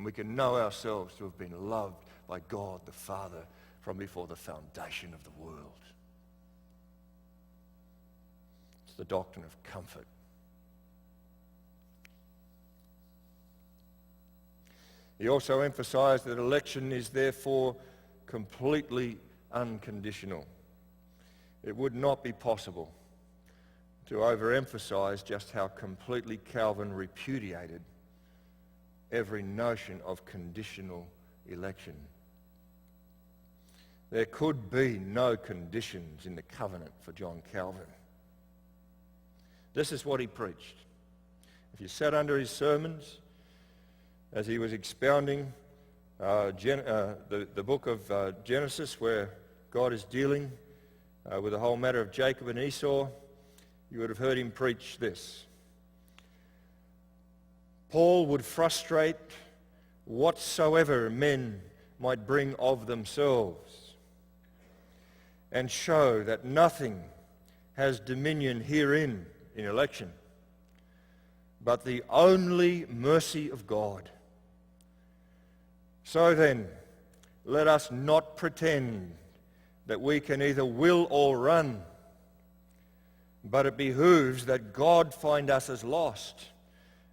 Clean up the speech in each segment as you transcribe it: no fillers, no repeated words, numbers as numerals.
we can know ourselves to have been loved by God the Father from before the foundation of the world. It's the doctrine of comfort. He also emphasized that election is therefore completely unconditional. It would not be possible to overemphasize just how completely Calvin repudiated every notion of conditional election. There could be no conditions in the covenant for John Calvin. This is what he preached. If you sat under his sermons as he was expounding the book of Genesis, where God is dealing with the whole matter of Jacob and Esau, you would have heard him preach this. Paul would frustrate whatsoever men might bring of themselves and show that nothing has dominion herein in election but the only mercy of God. So then, let us not pretend that we can either will or run, but it behooves that God find us as lost,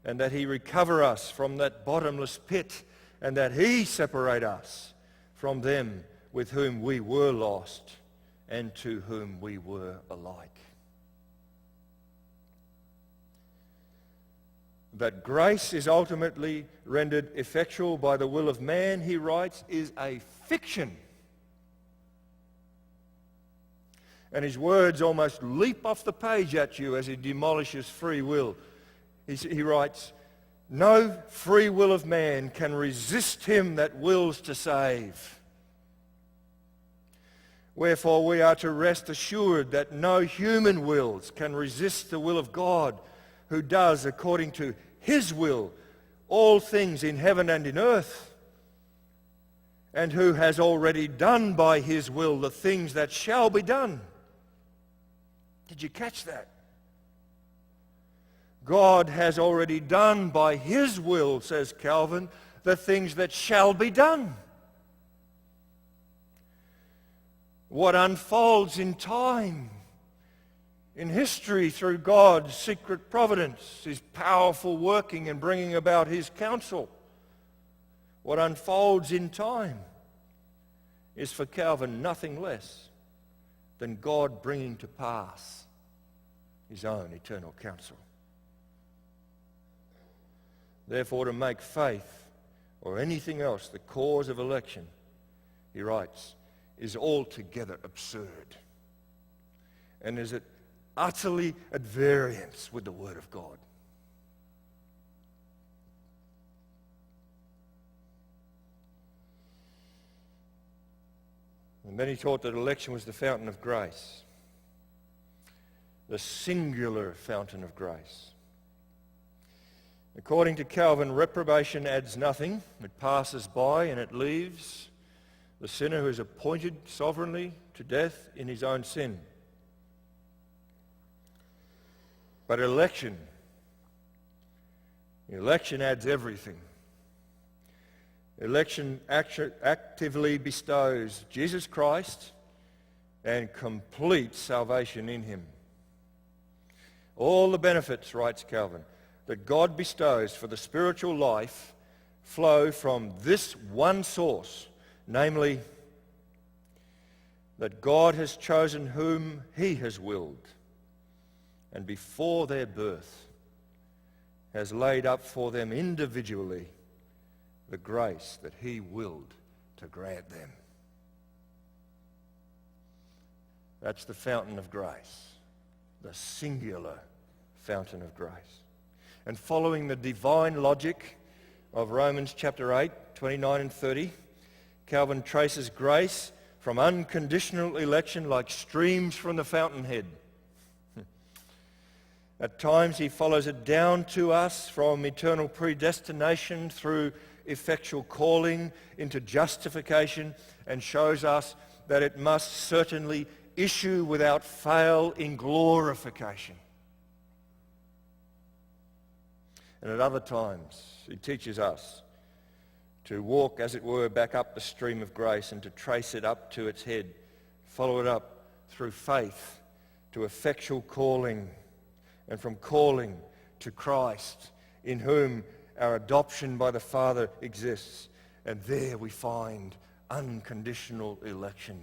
and that he recover us from that bottomless pit, and that he separate us from them with whom we were lost and to whom we were alike. That grace is ultimately rendered effectual by the will of man, he writes, is a fiction. And his words almost leap off the page at you as he demolishes free will. He writes, no free will of man can resist him that wills to save. Wherefore we are to rest assured that no human wills can resist the will of God, who does according to his will all things in heaven and in earth, and who has already done by his will the things that shall be done. Did you catch that? God has already done by his will, says Calvin, the things that shall be done. What unfolds in time, in history, through God's secret providence, his powerful working and bringing about his counsel, what unfolds in time is for Calvin nothing less than God bringing to pass his own eternal counsel. Therefore, to make faith or anything else the cause of election, he writes, is altogether absurd, and is utterly at variance with the Word of God. And then he taught that election was the fountain of grace, the singular fountain of grace. According to Calvin, reprobation adds nothing. It passes by and it leaves the sinner who is appointed sovereignly to death in his own sin. But election adds everything. Election actively bestows Jesus Christ and complete salvation in him. All the benefits, writes Calvin, that God bestows for the spiritual life flow from this one source, namely, that God has chosen whom he has willed, and before their birth has laid up for them individually the grace that he willed to grant them. That's the fountain of grace, the singular fountain of grace. And following the divine logic of Romans chapter 8, 29 and 30, Calvin traces grace from unconditional election like streams from the fountainhead. At times he follows it down to us from eternal predestination through effectual calling into justification, and shows us that it must certainly issue without fail in glorification. And at other times he teaches us to walk, as it were, back up the stream of grace and to trace it up to its head, follow it up through faith to effectual calling, and from calling to Christ, in whom our adoption by the Father exists. And there we find unconditional election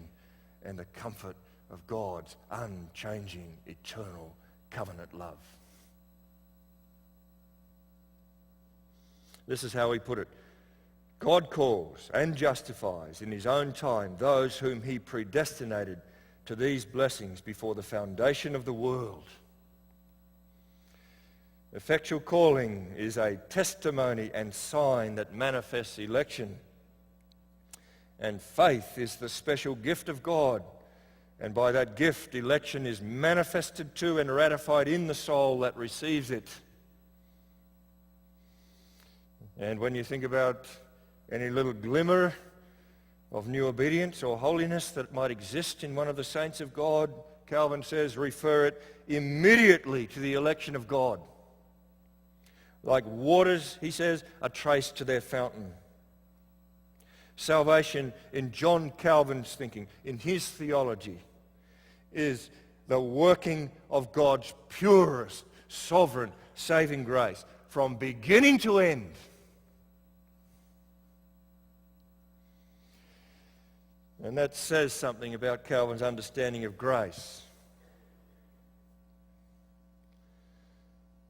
and the comfort of God's unchanging, eternal covenant love. This is how he put it. God calls and justifies in his own time those whom he predestinated to these blessings before the foundation of the world. Effectual calling is a testimony and sign that manifests election. And faith is the special gift of God. And by that gift, election is manifested to and ratified in the soul that receives it. And when you think about any little glimmer of new obedience or holiness that might exist in one of the saints of God, Calvin says, refer it immediately to the election of God. Like waters, he says, are traced to their fountain. Salvation, in John Calvin's thinking, in his theology, is the working of God's purest, sovereign, saving grace from beginning to end. And that says something about Calvin's understanding of grace.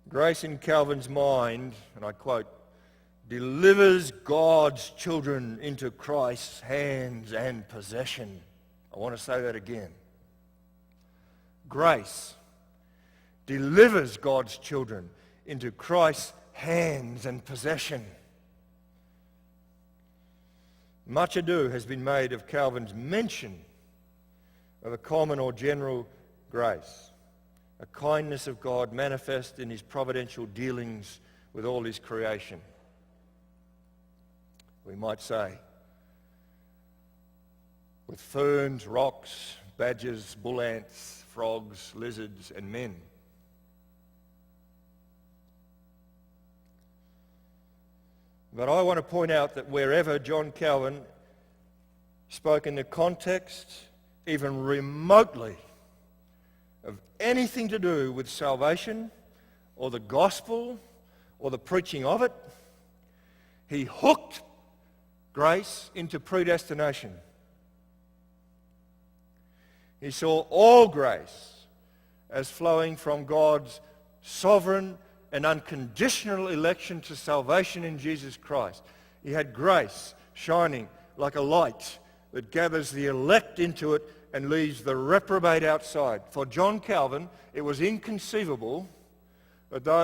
Grace in Calvin's mind, and I quote, delivers God's children into Christ's hands and possession. I want to say that again. Grace delivers God's children into Christ's hands and possession. Much ado has been made of Calvin's mention of a common or general grace, a kindness of God manifest in his providential dealings with all his creation. We might say, with ferns, rocks, badgers, bull ants, frogs, lizards, and men. But I want to point out that wherever John Calvin spoke in the context, even remotely, of anything to do with salvation or the gospel or the preaching of it, he hooked grace into predestination. He saw all grace as flowing from God's sovereign and unconditional election to salvation in Jesus Christ. He had grace shining like a light that gathers the elect into it and leaves the reprobate outside. For John Calvin, it was inconceivable that those